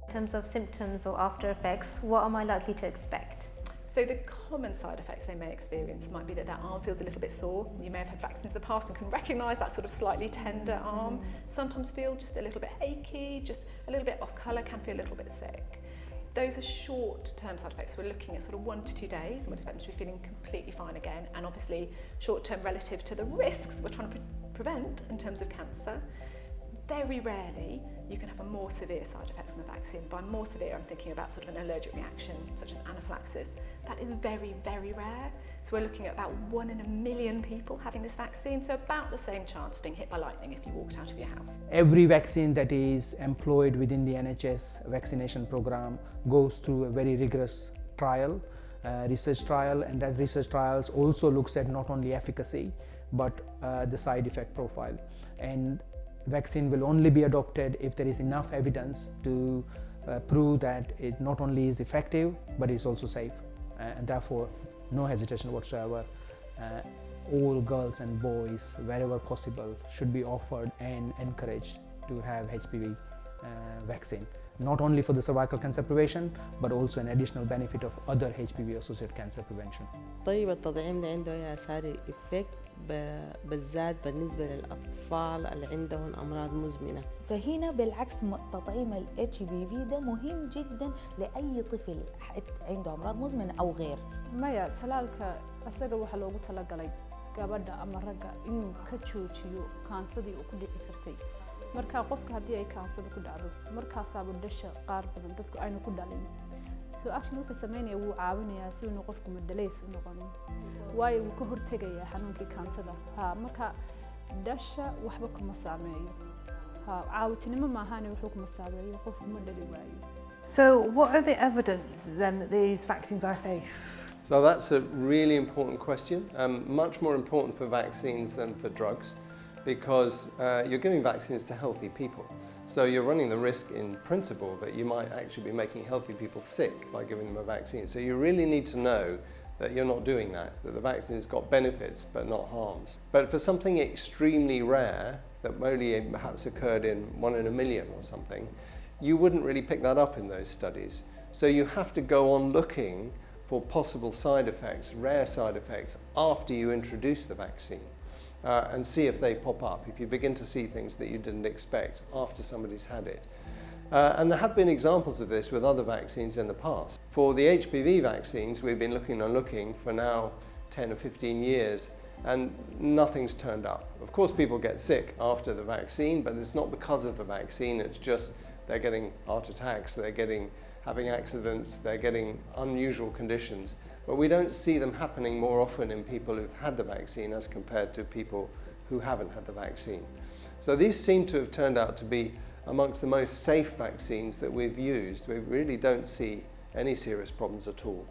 In terms of symptoms or after effects, what am I likely to expect? So the common side effects they may experience might be that their arm feels a little bit sore. You may have had vaccines in the past and can recognise that sort of slightly tender arm. Sometimes feel just a little bit achy, just a little bit off colour, can feel a little bit sick. Those are short-term side effects. We're looking at sort of 1 to 2 days and we'd expect them to be feeling completely fine again, and obviously short-term relative to the risks that we're trying to prevent in terms of cancer. Very rarely you can have a more severe side effect from a vaccine. By more severe, I'm thinking about sort of an allergic reaction such as anaphylaxis. That is very, very rare. So we're looking at about 1 in a million people having this vaccine, so about the same chance of being hit by lightning if you walked out of your house. Every vaccine that is employed within the NHS vaccination program goes through a very rigorous trial, research trial, and that research trials also looks at not only efficacy but the side effect profile. And vaccine will only be adopted if there is enough evidence to prove that it not only is effective but is also safe, and therefore no hesitation whatsoever. All girls and boys, wherever possible, should be offered and encouraged to have HPV vaccine, not only for the cervical cancer prevention but also an additional benefit of other HPV associated cancer prevention. طيب التطعيم ده عنده آثار إفكت بالذات بالنسبة للأطفال اللي عندهم أمراض مزمنة. فهنا بالعكس تطعيم ال HPV ده مهم جدا لأي طفل عنده أمراض مزمنة أو غير. maya talaalka asaga waxa loogu talagalay gabadha ama ragga inuu ka joojiyo kaansadii uu ku dhici kartay. marka qofka haddii ay kaansada ku dhacdo markaasaaba dhasha qaar badan dadku aynu ku dhalin. So actually wuxuu sameynaya wuu caawinayaa si inuu qofku madalays u noqonin, waayo wuu ka hortegayaa xanuunkii kaansada. marka dhasha waxba kuma saameeyo. caawitinimo maahane wuxuu kuma saameeyo, qofku ma dhali waayo. So what are the evidence then that these vaccines are safe? So that's a really important question, much more important for vaccines than for drugs, because you're giving vaccines to healthy people. So you're running the risk in principle that you might actually be making healthy people sick by giving them a vaccine. So you really need to know that you're not doing that the vaccine has got benefits but not harms. But for something extremely rare that only perhaps occurred in 1 in a million or something, you wouldn't really pick that up in those studies. So you have to go on looking for possible side effects, rare side effects, after you introduce the vaccine. And see if they pop up, if you begin to see things that you didn't expect after somebody's had it. And there have been examples of this with other vaccines in the past. For the HPV vaccines, we've been looking for now 10 or 15 years, and nothing's turned up. Of course, people get sick after the vaccine, but it's not because of the vaccine, it's just they're getting heart attacks, they're having accidents, they're getting unusual conditions. But we don't see them happening more often in people who've had the vaccine as compared to people who haven't had the vaccine. So these seem to have turned out to be amongst the most safe vaccines that we've used. We really don't see any serious problems at all.